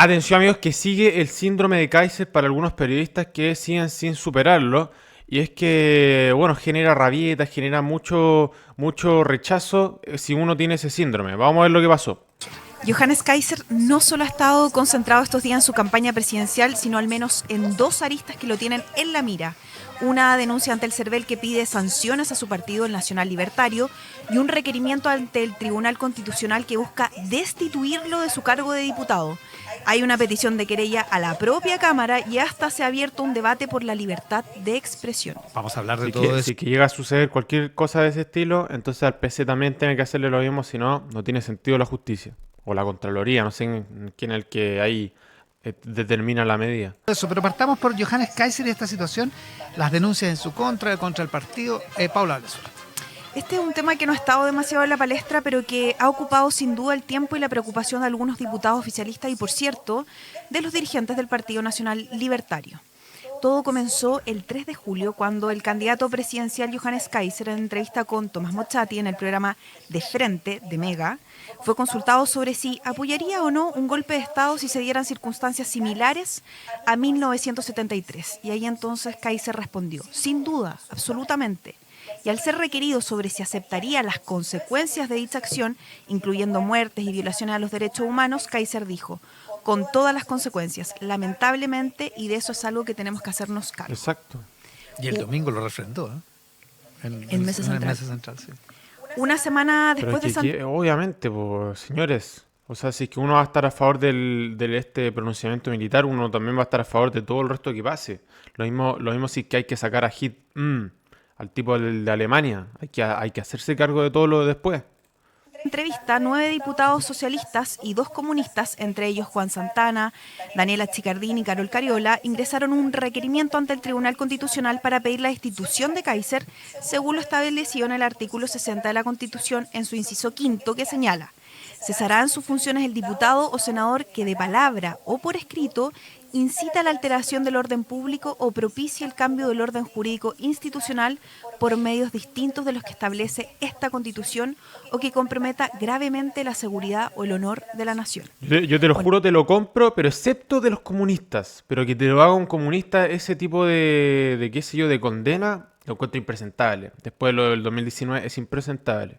Atención amigos, que sigue el síndrome de Kaiser para algunos periodistas que siguen sin superarlo. Y es que, bueno, genera rabietas, genera mucho rechazo si uno tiene ese síndrome. Vamos a ver lo que pasó. Johannes Kaiser no solo ha estado concentrado estos días en su campaña presidencial, sino al menos en dos aristas que lo tienen en la mira. Una denuncia ante el CERVEL que pide sanciones a su partido, el Nacional Libertario, y un requerimiento ante el Tribunal Constitucional que busca destituirlo de su cargo de diputado. Hay una petición de querella a la propia Cámara y hasta se ha abierto un debate por la libertad de expresión. Vamos a hablar de Si todo que, eso. si que llega a suceder cualquier cosa de ese estilo, entonces al PC también tiene que hacerle lo mismo, si no, no tiene sentido la justicia. O la Contraloría, no sé quién es el que ahí determina la medida. Pero partamos por Johannes Kaiser y esta situación, las denuncias en su contra el partido. Paula Valenzuela. Este es un tema que no ha estado demasiado en la palestra, pero que ha ocupado sin duda el tiempo y la preocupación de algunos diputados oficialistas y, por cierto, de los dirigentes del Partido Nacional Libertario. Todo comenzó el 3 de julio cuando el candidato presidencial Johannes Kaiser, en entrevista con Tomás Mochati en el programa De Frente de Mega, fue consultado sobre si apoyaría o no un golpe de Estado si se dieran circunstancias similares a 1973. Y ahí entonces Kaiser respondió, sin duda, absolutamente. Y al ser requerido sobre si aceptaría las consecuencias de dicha acción, incluyendo muertes y violaciones a los derechos humanos, Kaiser dijo, con todas las consecuencias, lamentablemente, y de eso es algo que tenemos que hacernos cargo. Exacto. Y el domingo lo refrendó, ¿eh? En Mesa Central. Sí. Una semana Pero después es que, obviamente, pues, señores, o sea, si es que uno va a estar a favor del este pronunciamiento militar, uno también va a estar a favor de todo el resto que pase. Lo mismo si es que hay que sacar a Hit al tipo de Alemania. Hay que hacerse cargo de todo lo de después. entrevista, 9 diputados socialistas y 2 comunistas, entre ellos Juan Santana, Daniela Chicardini y Carol Cariola, ingresaron un requerimiento ante el Tribunal Constitucional para pedir la destitución de Kaiser, según lo establecido en el artículo 60 de la Constitución en su inciso quinto, que señala: cesará en sus funciones el diputado o senador que de palabra o por escrito incita a la alteración del orden público o propicie el cambio del orden jurídico institucional por medios distintos de los que establece esta Constitución o que comprometa gravemente la seguridad o el honor de la nación. Yo te lo juro, te lo compro, pero excepto de los comunistas. Pero que te lo haga un comunista, ese tipo de qué sé yo, de condena, lo encuentro impresentable. Después de lo del 2019 es impresentable.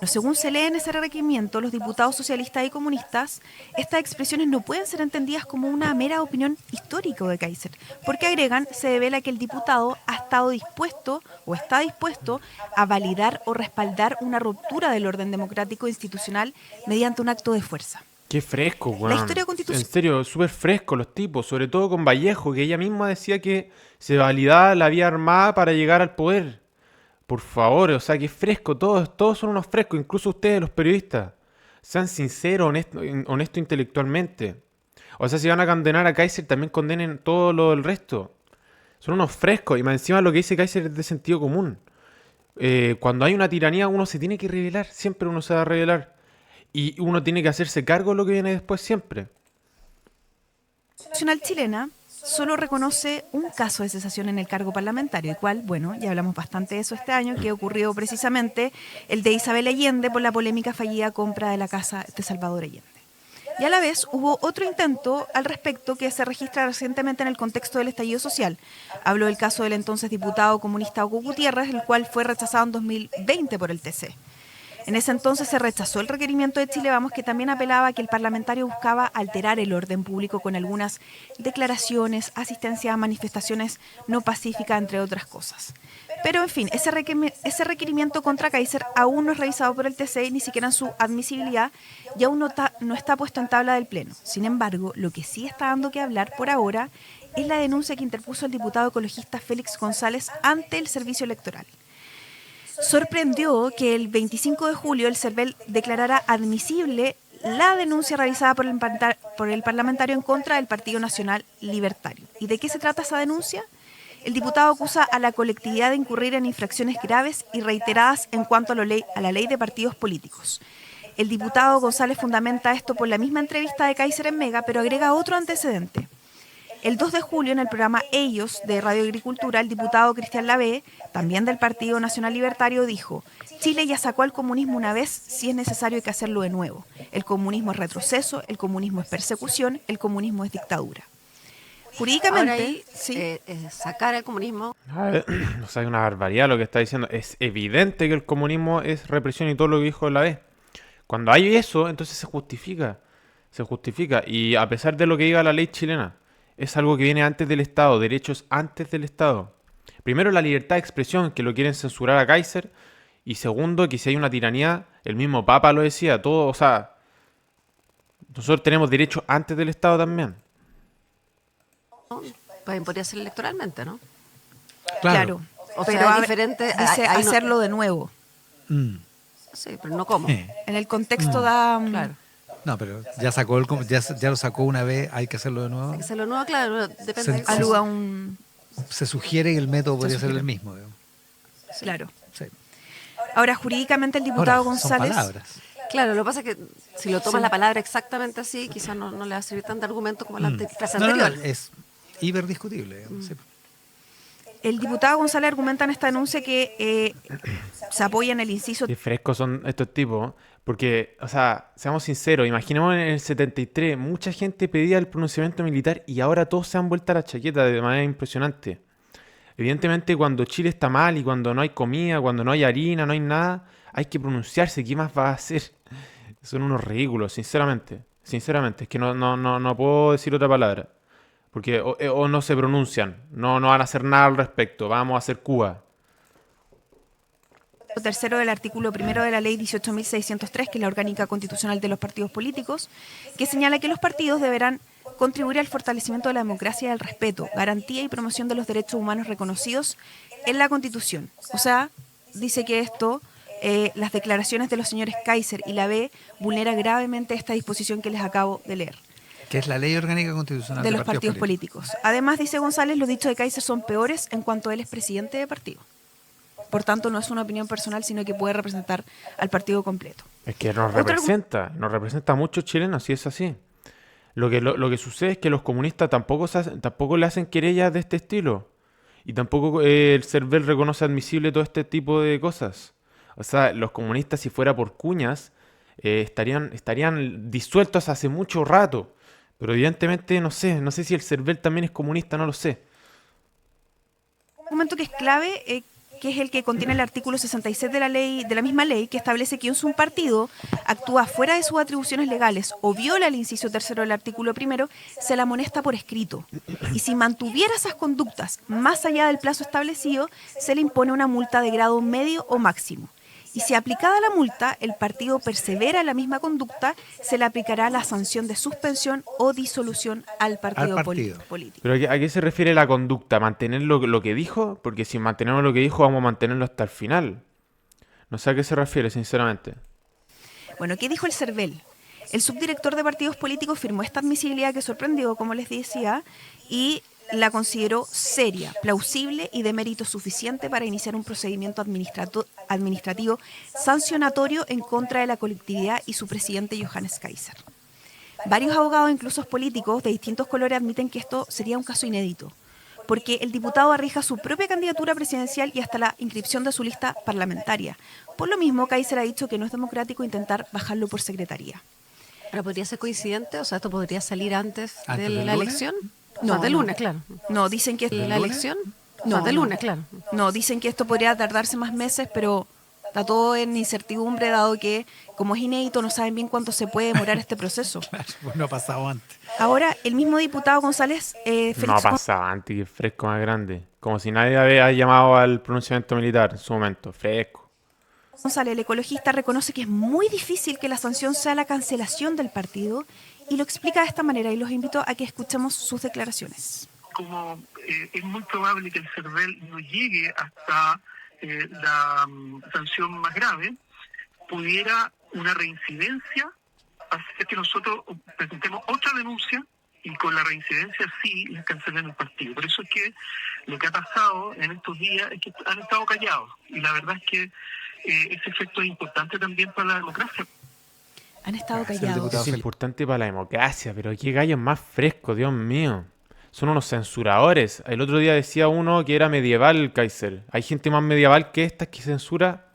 Según se lee en ese requerimiento, los diputados socialistas y comunistas, estas expresiones no pueden ser entendidas como una mera opinión histórica de Kaiser, porque agregan, se devela que el diputado ha estado dispuesto o está dispuesto a validar o respaldar una ruptura del orden democrático institucional mediante un acto de fuerza. Qué fresco, weón. La historia constitucional. En serio, súper fresco los tipos, sobre todo con Vallejo, que ella misma decía que se validaba la vía armada para llegar al poder. Por favor, o sea, qué fresco, todos son unos frescos, incluso ustedes, los periodistas. Sean sinceros, honestos intelectualmente. O sea, si van a condenar a Kaiser, también condenen todo lo del resto. Son unos frescos, y más encima lo que dice Kaiser es de sentido común. Cuando hay una tiranía, uno se tiene que rebelar, siempre uno se va a rebelar. Y uno tiene que hacerse cargo de lo que viene después siempre. Nacional chilena solo reconoce un caso de cesación en el cargo parlamentario, el cual, bueno, ya hablamos bastante de eso este año, que ocurrió precisamente el de Isabel Allende por la polémica fallida compra de la casa de Salvador Allende. Y a la vez hubo otro intento al respecto que se registra recientemente en el contexto del estallido social. Habló del caso del entonces diputado comunista Hugo Gutiérrez, el cual fue rechazado en 2020 por el TC. En ese entonces se rechazó el requerimiento de Chile Vamos, que también apelaba a que el parlamentario buscaba alterar el orden público con algunas declaraciones, asistencia a manifestaciones no pacíficas, entre otras cosas. Pero, en fin, ese requerimiento contra Kaiser aún no es revisado por el TC, ni siquiera en su admisibilidad, y aún no está puesto en tabla del Pleno. Sin embargo, lo que sí está dando que hablar por ahora es la denuncia que interpuso el diputado ecologista Félix González ante el Servicio Electoral. Sorprendió que el 25 de julio el CERVEL declarara admisible la denuncia realizada por el parlamentario en contra del Partido Nacional Libertario. ¿Y de qué se trata esa denuncia? El diputado acusa a la colectividad de incurrir en infracciones graves y reiteradas en cuanto a la ley de partidos políticos. El diputado González fundamenta esto por la misma entrevista de Kaiser en Mega, pero agrega otro antecedente. El 2 de julio, en el programa Ellos de Radio Agricultura, el diputado Cristian Lavé, también del Partido Nacional Libertario, dijo: Chile ya sacó al comunismo una vez, si es necesario hay que hacerlo de nuevo. El comunismo es retroceso, el comunismo es persecución, el comunismo es dictadura. Jurídicamente, Ahora ahí, sí, sacar el comunismo, A ver, o sea, es una barbaridad lo que está diciendo. Es evidente que el comunismo es represión y todo lo que dijo la vez. Cuando hay eso, entonces se justifica. Se justifica. Y a pesar de lo que diga la ley chilena, es algo que viene antes del Estado, derechos antes del Estado. Primero, la libertad de expresión, que lo quieren censurar a Kaiser. Y segundo, que si hay una tiranía, el mismo Papa lo decía, todo, o sea, nosotros tenemos derechos antes del Estado también. pues podría ser electoralmente, ¿no? claro. O Pero sea, a- diferente. dice ahí no- hacerlo de nuevo. Mm. sí, pero no cómo. En el contexto da... Claro. No, pero ya lo sacó una vez, hay que hacerlo de nuevo. Hay que hacerlo nuevo, claro, depende. Se- aluda a un... Se sugiere que el método podría ser sugiere. el mismo. Digamos. Claro. Sí. Ahora, jurídicamente el diputado Ahora, son González... palabras. Claro, lo que pasa es que si lo tomas Sí. la palabra exactamente así, quizás no le va a servir tanto argumento como la frase No, anterior. es hiperdiscutible. Digamos, sí. El diputado González argumenta en esta denuncia que se apoya en el inciso... Qué frescos son estos tipos. Porque, o sea, seamos sinceros, imaginemos en el 73, mucha gente pedía el pronunciamiento militar y ahora todos se han vuelto a la chaqueta de manera impresionante. Evidentemente, cuando Chile está mal y cuando no hay comida, cuando no hay harina, no hay nada, hay que pronunciarse. ¿Qué más va a hacer? Son unos ridículos, sinceramente. Sinceramente, es que no puedo decir otra palabra. Porque o no se pronuncian, no van a hacer nada al respecto. Vamos a hacer Cuba. tercero del artículo primero de la ley 18.603, que es la orgánica constitucional de los partidos políticos, que señala que los partidos deberán contribuir al fortalecimiento de la democracia y del respeto, garantía y promoción de los derechos humanos reconocidos en la Constitución. O sea, dice que esto, las declaraciones de los señores Kaiser y la B, vulnera gravemente esta disposición que les acabo de leer. Que es la ley orgánica constitucional De los partidos políticos. Además, dice González, los dichos de Kaiser son peores en cuanto él es presidente de partido. Por tanto, no es una opinión personal, sino que puede representar al partido completo. Es que nos representa a muchos chilenos, si es así. Lo que sucede es que los comunistas tampoco le hacen querellas de este estilo. Y tampoco el CERVEL reconoce admisible todo este tipo de cosas. O sea, los comunistas, si fuera por cuñas, estarían disueltos hace mucho rato. Pero evidentemente no sé si el CERVEL también es comunista, no lo sé. Un momento que es clave, que es el que contiene el artículo 66 de la ley, de la misma ley, que establece que si un partido actúa fuera de sus atribuciones legales o viola el inciso tercero del artículo primero, se la amonesta por escrito. Y si mantuviera esas conductas más allá del plazo establecido, se le impone una multa de grado medio o máximo. Y si aplicada la multa, el partido persevera en la misma conducta, se le aplicará la sanción de suspensión o disolución al partido. Político. ¿Pero a qué se refiere la conducta? ¿Mantener lo que dijo? Porque si mantenemos lo que dijo, vamos a mantenerlo hasta el final. No sé a qué se refiere, sinceramente. Bueno, ¿qué dijo el CERVEL? El subdirector de partidos políticos firmó esta admisibilidad que sorprendió, como les decía, y la consideró seria, plausible y de mérito suficiente para iniciar un procedimiento administrativo sancionatorio en contra de la colectividad y su presidente Johannes Kaiser. Varios abogados, incluso políticos de distintos colores, admiten que esto sería un caso inédito, porque el diputado arriesga su propia candidatura presidencial y hasta la inscripción de su lista parlamentaria. Por lo mismo, Kaiser ha dicho que no es democrático intentar bajarlo por secretaría. Pero podría ser coincidente, o sea, esto podría salir antes de ¿Antes del la lunes? elección. No, No, de no. lunes, claro. No, dicen que ¿La elección? No, de no. lunes, claro. No, dicen que esto podría tardarse más meses, pero está todo en incertidumbre, dado que, como es inédito, no saben bien cuánto se puede demorar este proceso. Claro, pues no ha pasado antes. Ahora, el mismo diputado González, Félix No ha pasado antes, que fresco más grande. Como si nadie había llamado al pronunciamiento militar en su momento. Fresco. González, el ecologista, reconoce que es muy difícil que la sanción sea la cancelación del partido y lo explica de esta manera, y los invito a que escuchemos sus declaraciones. Como es muy probable que el CERVEL no llegue hasta la sanción más grave, pudiera una reincidencia hacer que nosotros presentemos otra denuncia y con la reincidencia sí les cancelen el partido. Por eso es que lo que ha pasado en estos días es que han estado callados y la verdad es que ese efecto es importante también para la democracia. Han estado Gracias, callados. diputado. Es importante para la democracia, pero qué gallos más frescos, Dios mío. Son unos censuradores. El otro día decía uno que era medieval, Kaiser. Hay gente más medieval que esta que censura.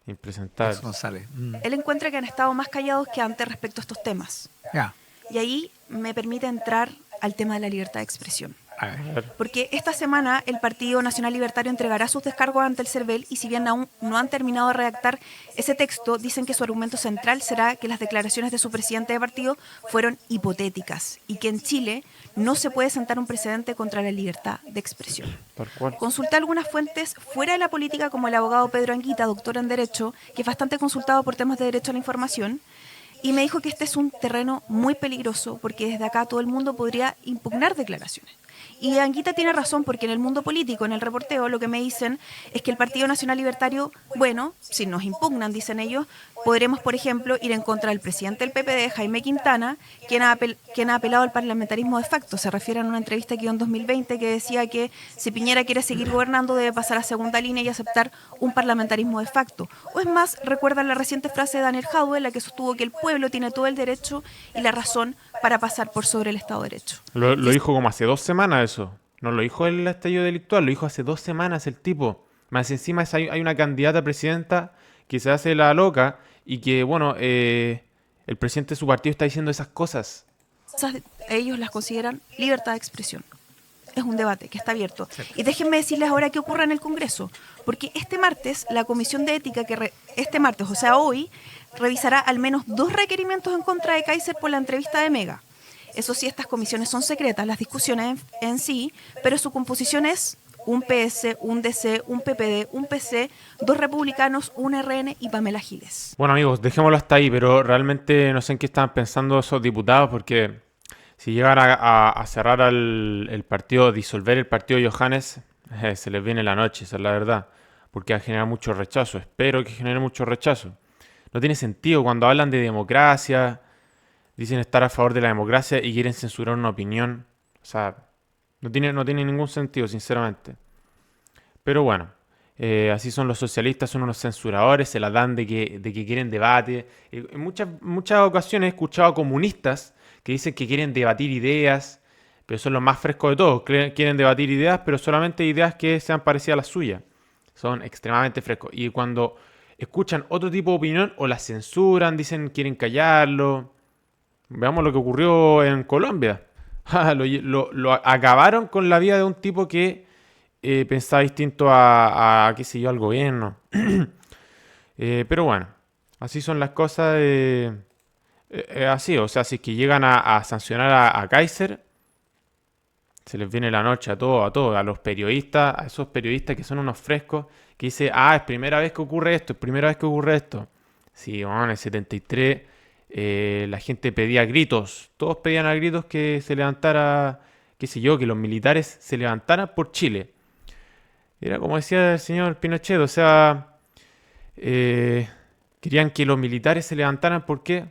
Impresentable. Ex González. Él encuentra que han estado más callados que antes respecto a estos temas. Ya, Y ahí me permite entrar al tema de la libertad de expresión. a ver. Porque esta semana el Partido Nacional Libertario entregará sus descargos ante el CERVEL y si bien aún no han terminado de redactar ese texto, dicen que su argumento central será que las declaraciones de su presidente de partido fueron hipotéticas y que en Chile no se puede sentar un precedente contra la libertad de expresión. Tal cual. Consulté algunas fuentes fuera de la política como el abogado Pedro Anguita, doctor en Derecho, que es bastante consultado por temas de derecho a la información, y me dijo que este es un terreno muy peligroso porque desde acá todo el mundo podría impugnar declaraciones. Y Anguita tiene razón porque en el mundo político, en el reporteo, lo que me dicen es que el Partido Nacional Libertario, bueno, si nos impugnan, dicen ellos, podremos, por ejemplo, ir en contra del presidente del PPD, Jaime Quintana, quien ha apelado al parlamentarismo de facto. Se refiere a una entrevista que dio en 2020 que decía que si Piñera quiere seguir gobernando debe pasar a segunda línea y aceptar un parlamentarismo de facto. O es más, recuerdan la reciente frase de Daniel Jadue, en la que sostuvo que el pueblo tiene todo el derecho y la razón para pasar por sobre el Estado de Derecho. Lo dijo como hace 2 semanas eso. No lo dijo el estallido delictual, lo dijo hace 2 semanas el tipo. Más encima hay una candidata a presidenta que se hace la loca y que, bueno, el presidente de su partido está diciendo esas cosas. Ellos las consideran libertad de expresión. Es un debate que está abierto. Y déjenme decirles ahora qué ocurre en el Congreso. Porque este martes, la Comisión de Ética, este martes, o sea hoy, revisará al menos 2 requerimientos en contra de Kaiser por la entrevista de Mega. Eso sí, estas comisiones son secretas, las discusiones en sí, pero su composición es un PS, un DC, un PPD, un PC, 2 republicanos, un RN y Pamela Giles. Bueno, amigos, dejémoslo hasta ahí, pero realmente no sé en qué estaban pensando esos diputados, porque si llegan a cerrar el partido, disolver el partido de Johannes, se les viene la noche, esa es la verdad, porque va a generar mucho rechazo. Espero que genere mucho rechazo. No tiene sentido cuando hablan de democracia, dicen estar a favor de la democracia y quieren censurar una opinión. O sea, no tiene ningún sentido, sinceramente. Pero bueno, así son los socialistas, son unos censuradores, se la dan de que quieren debate. En muchas ocasiones he escuchado a comunistas que dicen que quieren debatir ideas, pero son los más frescos de todos. Quieren debatir ideas, pero solamente ideas que sean parecidas a las suyas. Son extremadamente frescos. Y cuando escuchan otro tipo de opinión o la censuran, dicen quieren callarlo. Veamos lo que ocurrió en Colombia. Lo acabaron con la vida de un tipo que pensaba distinto a qué sé yo, al gobierno. Pero bueno, así son las cosas. Así, o sea, si es que llegan a sancionar a Kaiser, se les viene la noche a todos, a los periodistas, a esos periodistas que son unos frescos, que dicen, es primera vez que ocurre esto, es primera vez que ocurre esto. Sí, bueno, en el 73 la gente pedía a gritos, todos pedían a gritos que se levantara, qué sé yo, que los militares se levantaran por Chile. Era como decía el señor Pinochet, o sea, querían que los militares se levantaran porque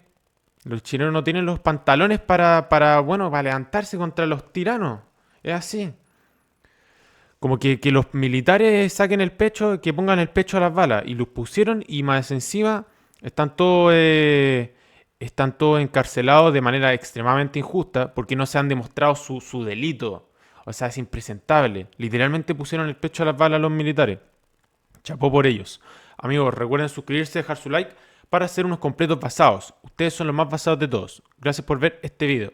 los chilenos no tienen los pantalones para levantarse contra los tiranos. Es así. Como que los militares saquen el pecho, que pongan el pecho a las balas. Y los pusieron y más encima están todos encarcelados de manera extremadamente injusta porque no se han demostrado su delito. O sea, es impresentable. Literalmente pusieron el pecho a las balas a los militares. Chapó por ellos. Amigos, recuerden suscribirse, dejar su like para hacer unos completos basados. Ustedes son los más basados de todos. Gracias por ver este video.